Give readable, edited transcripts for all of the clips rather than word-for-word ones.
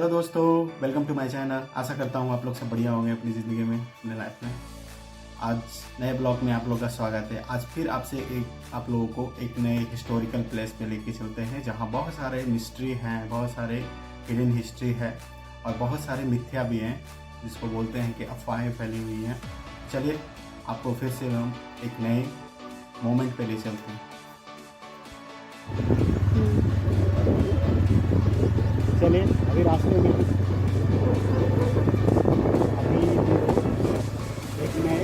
Hello दोस्तों, welcome to my channel. आशा करता हूँ आप लोग सब बढ़िया होंगे अपनी ज़िंदगी में, अपने लाइफ में। आज नए ब्लॉग में आप लोगों का स्वागत है। आज फिर आप लोगों को एक नए हिस्टोरिकल प्लेस पे लेके चलते हैं, जहाँ बहुत सारे मिस्ट्री हैं, बहुत सारे हिडन हिस्ट्री है और बहुत सारे मिथ्या भी हैं, जिसको बोलते हैं कि अफवाहें फैली हुई हैं। चलिए आपको फिर से हम एक नए मोमेंट पे ले चलते हैं। चलिए अभी रास्ते में अभी एक नए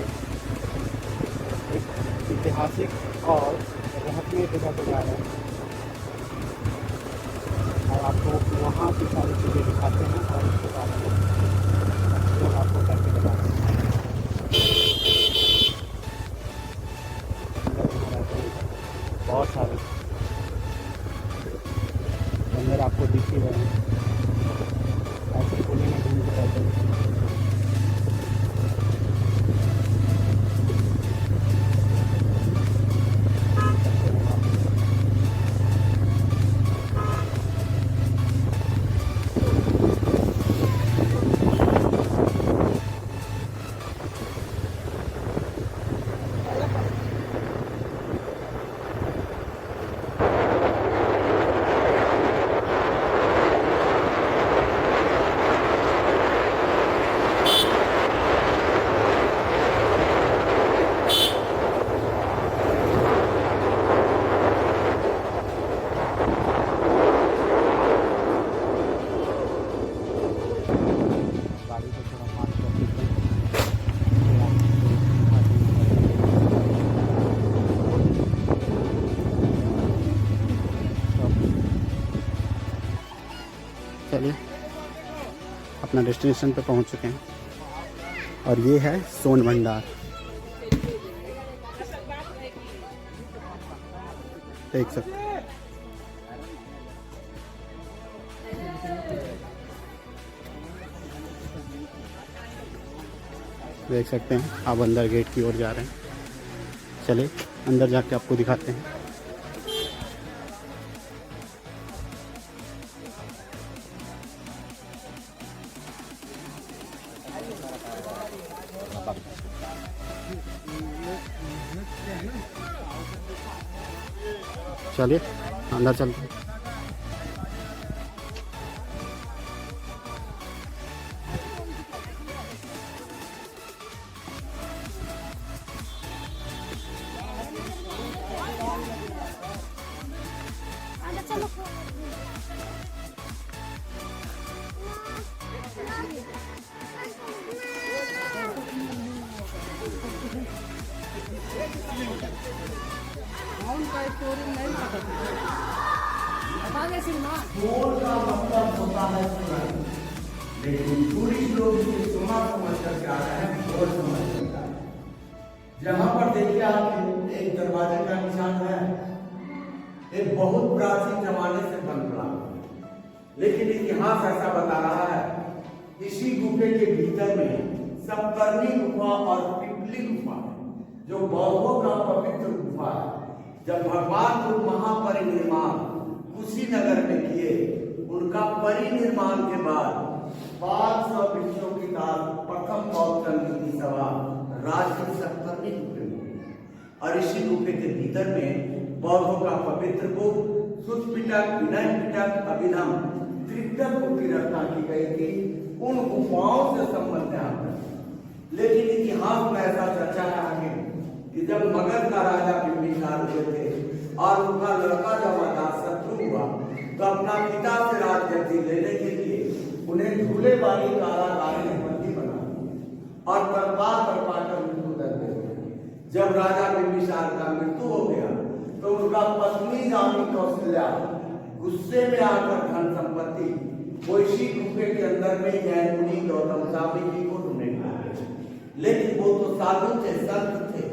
एक ऐतिहासिक और रहस्यमय जगह पर जा रहे हैं और आपको वहाँ की सारी चीज़ें दिखाते हैं और उसके बारे में लोग आपको करके बताते हैं। बहुत सारे अंदर आपको दिख ही रहे हैं, ऐसे खुले में घूम के रहते हैं। गाड़ी को थोड़ा मार्क कर देते हैं। चलिए अपना डेस्टिनेशन पे पहुंच चुके हैं और ये है सोन भंडार। देख सकते हैं आप अंदर गेट की ओर जा रहे हैं। चलिए अंदर जाके आपको दिखाते हैं। चलिए अंदर चलते हैं। लेकिन टूरिस्ट लोग इसे सोना समझ करके आ रहे हैं, बहुत समझ करके आ रहे हैं। जहाँ पर देखिए आप एक दरवाजे का निशान है, एक बहुत प्राचीन जमाने से बन पड़ा, लेकिन इतिहास ऐसा बता रहा है इसी गुफे के भीतर में सप्तर्णी गुफा और पिपली गुफा है, जो बौद्धों का पवित्र गुफा है। जब भगवान बुद्ध महापरिनिर्वाण कुशीनगर में किए, उनका परिनिर्वाण के बाद 500 वृक्षों की दाल प्रथम बौद्ध संगीति सभा राजगीर सप्तर्णी गुफे में, और इसी गुफे के भीतर में बौद्धों का पवित्र बुक, सुत पिटक, विनय पिटक, अभिधम त्रिपिटक की रचना की गई थी। उन गुफाओं से संबंध है, लेकिन इतिहास में ऐसा चर्चा है आगे कि जब मगध का राजा बिंबिसार हुए थे और उनका लड़का जब अजातशत्रु हुआ, तो अपना पिता से राजगद्दी लेने के लिए उन्हें झूले वाली कारागार में बंदी बना दिया और तलवार बरपाकर मृत्यु दर दे। जब राजा बिंबिसार का मृत्यु हो गया, तो उनका पत्नी रानी कौशल्या गुस्से में आकर धन संपत्ति वो इसी गुफे के अंदर में जैन मुनि गौतम स्वामी जी को ढूंढने लगे। लेकिन वो तो साधु थे, संत थे,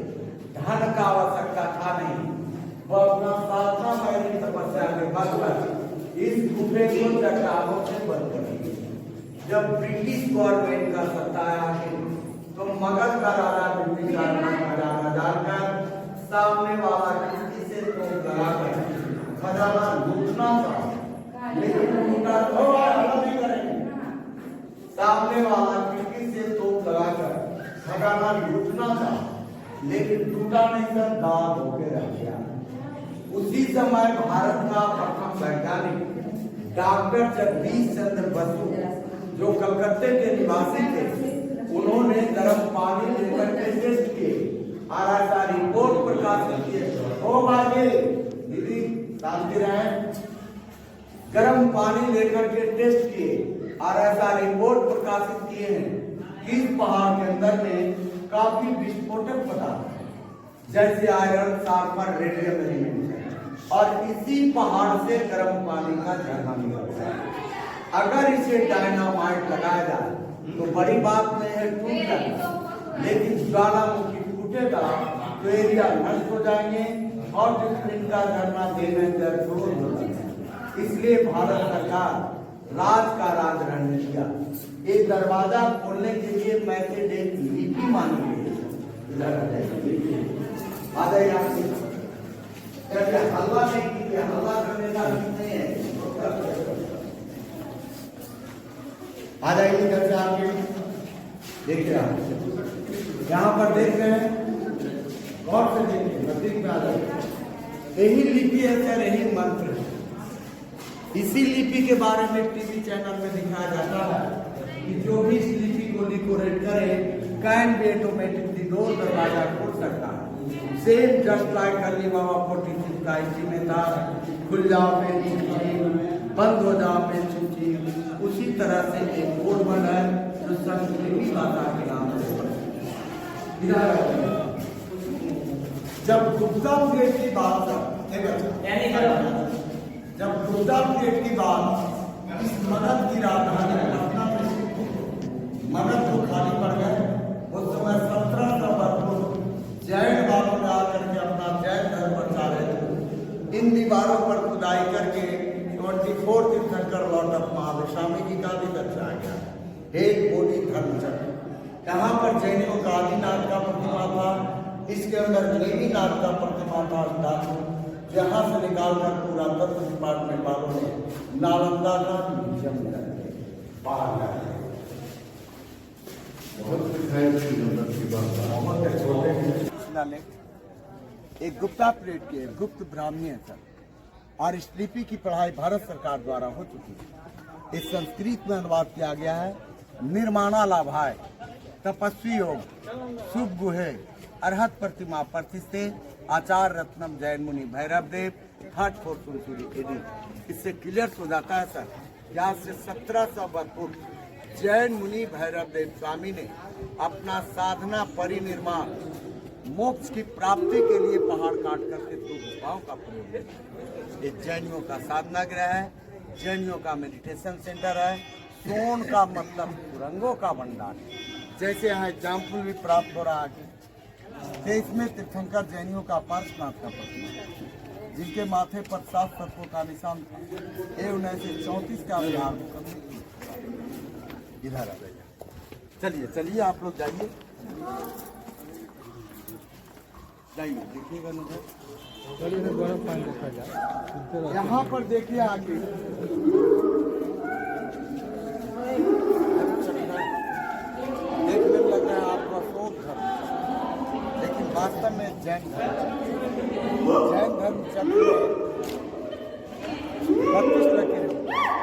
धन का आवश्यकता था नहीं। वो अपना साधना में तपस्या के बाद इस गुफे को चट्टानों से बंद कर दिए। जब ब्रिटिश गवर्नमेंट का सत्ता आया, तो मगध का राजा बिंबिसार खजाना जानकर सामने वाला किसी से तो कराकर खजाना लूटना था, लेकिन उनका नहीं करेंगे। सामने वाला खिड़की से तोप लगाकर खजाना लूटना था, लेकिन टूटा नहीं सर, दाग होके रह गया। उसी समय भारत का प्रथम वैज्ञानिक डॉक्टर जगदीश चंद्र बसु, जो कलकत्ते के निवासी थे, उन्होंने गर्म पानी लेकर के टेस्ट किए और ऐसा रिपोर्ट प्रकाशित किए। ओ भाई दीदी शांति रहे। गर्म पानी लेकर के टेस्ट किए और ऐसा रिपोर्ट प्रकाशित किए हैं कि इस पहाड़ के अंदर में काफी विस्फोटक पदार्थ है, जैसे आयरन, सल्फर, रेडियम एलिमेंट है, और इसी पहाड़ से गर्म पानी का झरना निकलता है। अगर इसे डायनामाइट लगाया जाए तो बड़ी बात नहीं है, टूट जाएगा, लेकिन ज्वालामुखी फूटेगा तो एरिया नष्ट हो जाएंगे और जिसमें का झरना देने जरूर हो जाएगा। इसलिए भारत सरकार राज का राज रहने दिया। एक दरवाजा खोलने के लिए मैसेज एक लिपि मांगी गई। आ जाइए आप, हल्ला नहीं कीजिए, हल्ला करने का नहीं है। आ जाइए इधर से आगे, देखिए आप यहाँ पर देख रहे हैं, गौर से देखिए, नजदीक में आ जाइए। यही लिपि है सर, यही मंत्र है। इसी लिपि के बारे में टीवी चैनल में दिखाया जाता है कि जो भी इस लिपि को डिकोरेट करे कैन बी ऑटोमेटिकली डोर, दरवाजा खोल सकता है। सेम जस्ट लाइक अली बाबा 46 का इसी में था, खुल जाओ पेन चुची, बंद हो जाओ पेन चुची। उसी तरह से एक बोर्ड बना है जो संस्कृति भाषा के नाम से जब गुप्ता गेट की बात जब गुप्ता गेट की बात इस मगध की राजधानी पटना में मगध को खाली पड़ गए, उस समय 1700 जैन बाबू ने आकर के अपना जैन धर्म बचा रहे थे। इन दीवारों पर खुदाई करके 24 तीर्थंकर लॉर्ड ऑफ महावीर स्वामी जी का भी दर्शाया गया। एक बोधि धर्म चक्र, यहाँ पर जैनियों का आदिनाथ का प्रतिमा था, इसके अंदर नेमीनाथ का प्रतिमा था धातु, जहाँ से निकालकर पूरा तत्व डिपार्टमेंट वालों ने नालंदा का म्यूजियम में रख दिया। बाहर जाए एक गुप्ता पीरियड के गुप्त ब्राह्मणी है सर, और इस लिपि की पढ़ाई भारत सरकार द्वारा हो चुकी है। इस संस्कृत में अनुवाद किया गया है। निर्माणा लाभाय तपस्वी योग शुभ गुहे अरहत प्रतिमा प्रतिष्ठे आचार्य रत्नम जैन मुनि भैरव देव 34 सुनसुरी एडी। इससे क्लियर हो जाता है सर, यहाँ से 1772 जैन मुनि भैरव देव स्वामी ने अपना साधना परिनिर्माण मोक्ष की प्राप्ति के लिए पहाड़ काट करके 2 गुफाओं का प्रयोग किया। ये जैनियों का साधना गृह है, जैनियों का मेडिटेशन सेंटर है। सोन का मतलब सुरंगों का भंडार है। जैसे यहाँ एग्जाम्पल भी प्राप्त हो रहा है, देश में तीर्थंकर जैनियों का पार्श्वनाथ का प्रतिमा है, जिनके माथे पर 7 सर्पों का निशान था। ये 1934 का बिहार भूकंप। इधर आ जाइए, चलिए चलिए आप लोग जाइए जाइए, देखिएगा नजर। यहाँ पर देखिए आगे देखने में लग रहा है आपका अशोक धर्म, लेकिन वास्तव में जैन धर्म चक्र 32 लकीरें।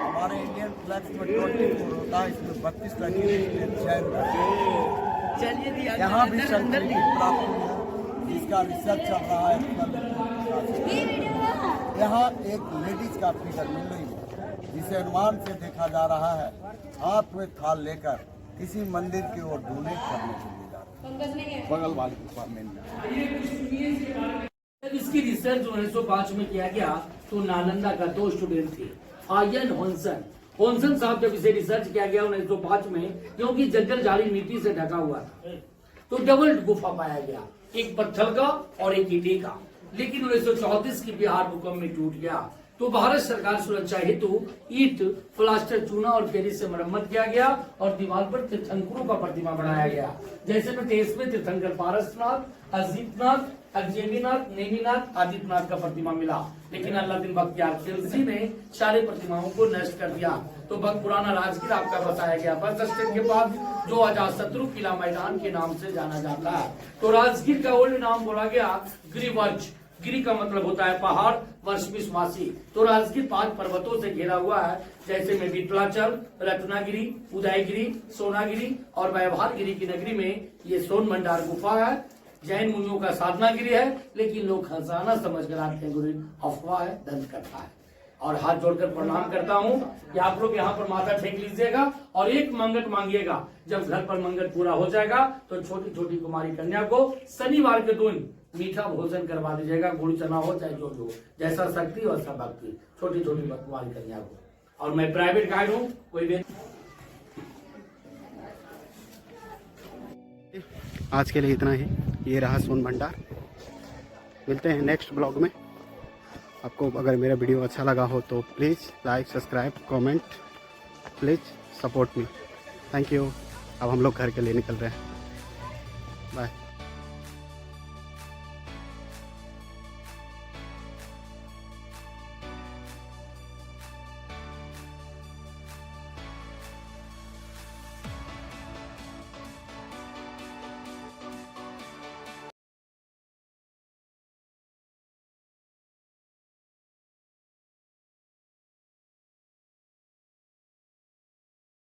हमारे इंडियन फ्लैग में 24 होता है, इसमें 32 लकीरें जैन धर्म। यहाँ भी शंकर की प्राप्ति है, जिसका रिसर्च चल रहा है। यहाँ एक लेडीज का फिगर मिल रही है, जिसे अनुमान से देखा जा रहा है हाथ में थाल लेकर किसी मंदिर की ओर डोनेट करने के लिए जा रहा है, बगल वाले डिपार्टमेंट में। इसकी रिसर्च 1905 में किया गया तो नालंदा का 2 स्टूडेंट थे, आयन होन्सन साहब। जब इसे रिसर्च किया गया 1905 में, क्योंकि जंगल झाड़ी मिट्टी से ढका हुआ था, तो डबल गुफा पाया गया, एक पत्थर का और एक ईंटे का। लेकिन 1934 की बिहार भूकंप में टूट गया, तो भारत सरकार सुरक्षा हेतु ईंट, प्लास्टर, चूना और पेरिस से मरम्मत किया गया और दीवार पर तीर्थंकरों का प्रतिमा बनाया गया। जैसे में देश में तीर्थंकर पारसनाथ, अजीतनाथ, अजयमीनाथ, नेमीनाथ, आदित्यनाथ का प्रतिमा मिला, लेकिन अल्लादीन बख्तियार खिलजी ने सारे प्रतिमाओं को नष्ट कर दिया। तो बहुत पुराना राजगीर आपका बताया गया बस स्टैंड के पास, जो अजातशत्रु किला मैदान के नाम से जाना जाता है। तो राजगीर का ओल्ड नाम बोला गया गिरिवर्ज। गिरी का मतलब होता है पहाड़, वर्ष विश्वासी। तो राजगीर 5 पर्वतों से घिरा हुआ है, जैसे में विट्ठलाचल, रत्नागिरी, उदयगिरी, सोनागिरी और व्यवहारगिरी की नगरी में ये सोन भंडार गुफा है। जैन मुनियों का साधनागिरी है, लेकिन लोग खजाना समझ कर आते हैं, गुरु अफवाह है, दंत कथा है। और हाथ जोड़कर प्रणाम करता हूँ कि आप लोग यहाँ पर माथा टेक लीजिएगा और एक मंगट मांगिएगा। जब घर पर मंगट पूरा हो जाएगा तो छोटी छोटी कुमारी कन्या को शनिवार के दिन मीठा भोजन करवा दीजिएगा, गुड़ चना हो चाहे जो भी हो, जैसा शक्ति वैसा भक्ति, छोटी छोटी कुमारी कन्या को। और मैं प्राइवेट गाइड हूँ, कोई आज के लिए इतना ही। ये रहा सोन भंडार। मिलते हैं नेक्स्ट ब्लॉग में। आपको अगर मेरा वीडियो अच्छा लगा हो तो please like, subscribe, comment, please support me. Thank you. अब हम लोग घर के लिए निकल रहे हैं। बाय।